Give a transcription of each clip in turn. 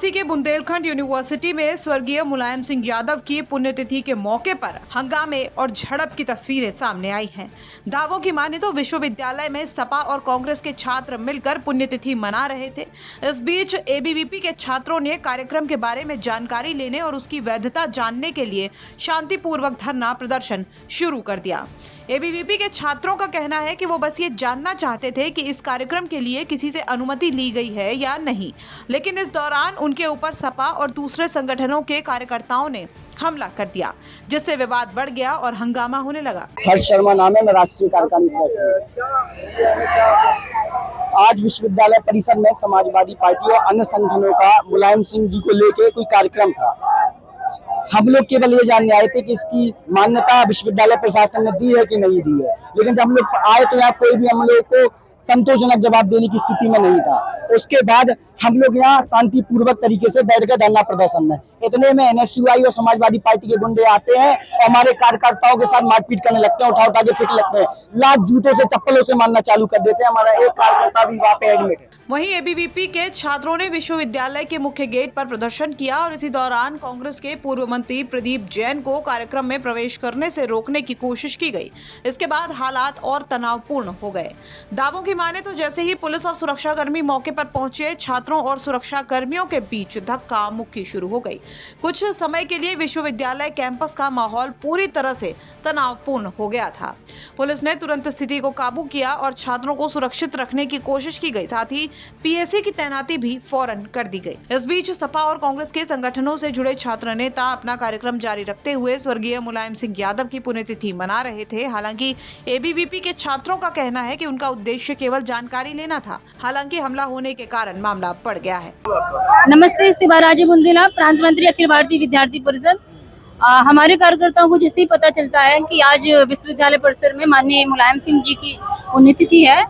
झांसी के बुंदेलखंड यूनिवर्सिटी में स्वर्गीय मुलायम सिंह यादव की पुण्यतिथि के मौके पर हंगामे और झड़प की तस्वीरें सामने आई हैं। दावों की माने तो विश्वविद्यालय में सपा और कांग्रेस के छात्र मिलकर पुण्यतिथि मना रहे थे। इस बीच एबीवीपी के छात्रों ने कार्यक्रम के बारे में जानकारी लेने और उसकी वैधता जानने के लिए शांतिपूर्वक धरना प्रदर्शन शुरू कर दिया। एबीवीपी के छात्रों का कहना है कि वो बस ये जानना चाहते थे कि इस कार्यक्रम के लिए किसी से अनुमति ली गई है या नहीं, लेकिन इस दौरान उनके ऊपर सपा और दूसरे संगठनों के कार्यकर्ताओं ने हमला कर दिया, जिससे विवाद बढ़ गया और हंगामा होने लगा। हर्ष शर्मा नाम है, मैं राष्ट्रीय कार्यकारिणी सदस्य। आज विश्वविद्यालय परिसर में समाजवादी पार्टी और अन्य संगठनों का मुलायम सिंह जी को लेकर कोई कार्यक्रम था। हम लोग केवल ये जानने आए थे कि इसकी मान्यता विश्वविद्यालय प्रशासन ने दी है कि नहीं दी है, लेकिन जब हम लोग आए तो यहाँ कोई भी हम लोग को संतोषजनक जवाब देने की स्थिति में नहीं था। उसके बाद हम लोग यहाँ शांतिपूर्वक तरीके से बैठकर धरना प्रदर्शन में, इतने में एनएसयूआई और समाजवादी पार्टी के गुंडे आते हैं और हमारे कार्यकर्ताओं के साथ मारपीट करने लगते हैं, उठा के फेंक लगते हैं, लात जूतों से चप्पलों से मारना चालू कर देते हैं। हमारा एक कार्यकर्ता भी वहाँ पे एडमिट है। वहीं एबीवीपी के छात्रों ने विश्वविद्यालय के मुख्य गेट पर प्रदर्शन किया और इसी दौरान कांग्रेस के पूर्व मंत्री प्रदीप जैन को कार्यक्रम में प्रवेश करने से रोकने की कोशिश की गई। इसके बाद हालात और तनावपूर्ण हो गए। दावों की माने तो जैसे ही पुलिस और सुरक्षाकर्मी मौके पर पहुंचे, छात्रों और सुरक्षा कर्मियों के बीच धक्का मुक्की शुरू हो गई। कुछ समय के लिए विश्वविद्यालय कैंपस का माहौल पूरी तरह से तनावपूर्ण हो गया था। पुलिस ने तुरंत स्थिति को काबू किया और छात्रों को सुरक्षित रखने की कोशिश की गई। साथ ही पीएसी की तैनाती भी फौरन कर दी गई। इस बीच सपा और कांग्रेस के संगठनों से जुड़े छात्र नेता अपना कार्यक्रम जारी रखते हुए स्वर्गीय मुलायम सिंह यादव की पुण्यतिथि मना रहे थे। हालांकि एबीवीपी के छात्रों का कहना है कि उनका उद्देश्य केवल जानकारी लेना था। हालांकि हमला होने के कारण मामला बढ़ गया है। नमस्ते, शिवाराजी बुंदेला, प्रांत मंत्री अखिल भारतीय विद्यार्थी परिषद। हमारे कार्यकर्ताओं को जैसे ही पता चलता है कि आज विश्वविद्यालय परिसर में माननीय मुलायम सिंह जी की पुण्यतिथि है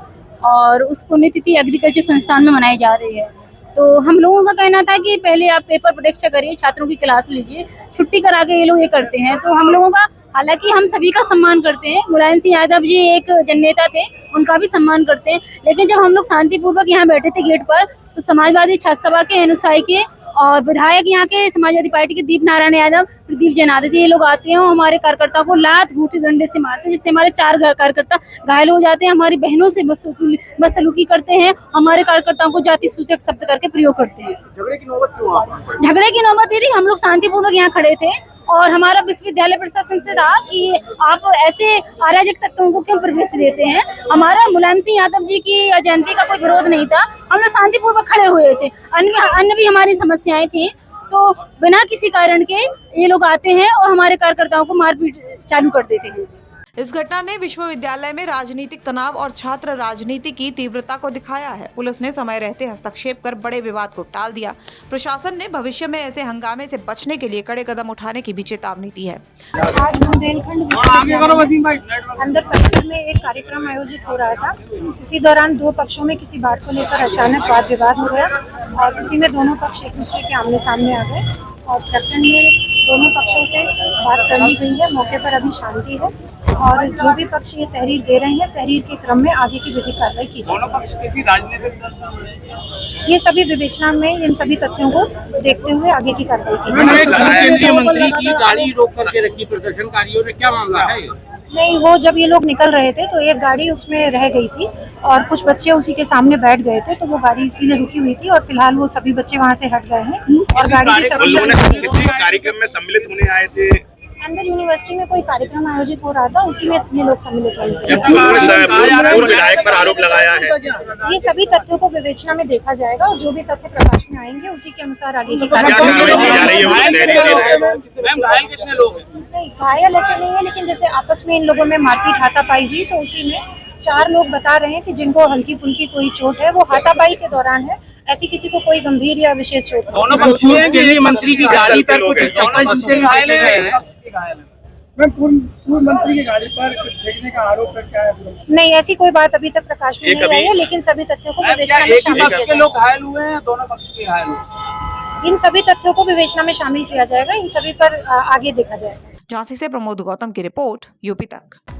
और उस पुण्यतिथि एग्रीकल्चर संस्थान में मनाई जा रही है, तो हम लोगों का कहना था कि पहले आप पेपर परीक्षा करिए, छात्रों की क्लास लीजिए, छुट्टी करा के ये लोग ये करते हैं। तो हम लोगों का, हालांकि हम सभी का सम्मान करते हैं, मुलायम सिंह यादव जी एक जननेता थे, उनका भी सम्मान करते हैं, लेकिन जब हम लोग शांतिपूर्वक यहाँ बैठे थे गेट पर, तो समाजवादी छात्र सभा के अनुसाई के और विधायक यहाँ के समाजवादी पार्टी के दीप नारायण यादव, प्रदीप जैन आदि ये लोग आते हैं और हमारे कार्यकर्ताओं को लात घूंटे डंडे से मारते हैं, जिससे हमारे 4 कार्यकर्ता घायल हो जाते हैं। हमारी बहनों से बदसलूकी करते हैं, हमारे कार्यकर्ताओं को जाति सूचक शब्द करके प्रयोग करते हैं। झगड़े की नौबत क्यों आ? झगड़े की नौबत ये थी, हम लोग शांतिपूर्वक यहाँ खड़े थे और हमारा विश्वविद्यालय प्रशासन से था कि आप ऐसे अराजक तत्वों को क्यों प्रवेश देते हैं। हमारा मुलायम सिंह यादव जी की जयंती का कोई विरोध नहीं था, हम लोग शांतिपूर्वक खड़े हुए थे। अन्य भी हमारी समस्याएं थी, तो बिना किसी कारण के ये लोग आते हैं और हमारे कार्यकर्ताओं को मारपीट चालू कर देते हैं। इस घटना ने विश्वविद्यालय में राजनीतिक तनाव और छात्र राजनीति की तीव्रता को दिखाया है। पुलिस ने समय रहते हस्तक्षेप कर बड़े विवाद को टाल दिया। प्रशासन ने भविष्य में ऐसे हंगामे से बचने के लिए कड़े कदम उठाने की भी चेतावनी दी है। आज बुंदेलखंड विश्वविद्यालय अंदर परिसर में एक कार्यक्रम आयोजित हो रहा था। उसी दौरान 2 पक्षों में किसी बात को लेकर अचानक वाद विवाद हो गया और उसी में दोनों पक्ष एक दूसरे के आमने सामने आ गए और प्रकरण में दोनों पक्षों से बात कर ली गई है। मौके पर अभी शांति है और जो भी पक्ष ये तहरीर दे रहे हैं, तहरीर के क्रम में आगे की विधिक कार्रवाई की जाएगी। दोनों पक्ष किसी राजनीतिक दल से ये सभी विवेचना में इन सभी तथ्यों को देखते हुए आगे की कार्रवाई की जाएगी। केंद्रीय मंत्री की गाड़ी रोक करके रखी प्रदर्शनकारियों ने, क्या मामला है? नहीं, वो जब ये लोग निकल रहे थे तो एक गाड़ी उसमें रह गई थी और कुछ बच्चे उसी के सामने बैठ गए थे, तो वो गाड़ी इसीलिए रुकी हुई थी और फिलहाल वो सभी बच्चे वहाँ से हट गए हैं और गाड़ी भी किसी कार्यक्रम में सम्मिलित होने आए थे। अंदर यूनिवर्सिटी में कोई कार्यक्रम आयोजित हो रहा था, उसी में ये लोग सम्मिलित हुए थे। पूर्व विधायक पर आरोप लगाया है। ये सभी तथ्यों को विवेचना में देखा जाएगा और जो भी तथ्य प्रकाश में आएंगे उसी के अनुसार आगे की कार्रवाई की जा रही है। नहीं, घायल ऐसे नहीं है, लेकिन जैसे आपस में इन लोगों में मारपीट हाथापाई हुई, तो उसी में 4 लोग बता रहे हैं कि जिनको हल्की फुल्की कोई चोट है, वो हाथापाई के दौरान है, ऐसी किसी को कोई गंभीर या विशेष चोट नहीं। दोनों पक्षों केंद्रीय मंत्री की गाड़ी पर कुछ घायल हैं। पूर्व मंत्री की गाड़ी पर कुछ फेंकने का आरोप है, क्या है? नहीं, ऐसी कोई बात अभी तक प्रकाश में नहीं आई है, लेकिन सभी तथ्यों को विवेचना में शामिल किया जाएगा। लोग घायल हुए हैं, दोनों पक्ष के घायल हुए। इन सभी तथ्यों को विवेचना में शामिल किया जाएगा, इन सभी पर आगे देखा जाएगा। झांसी से प्रमोद गौतम की रिपोर्ट, यूपी तक।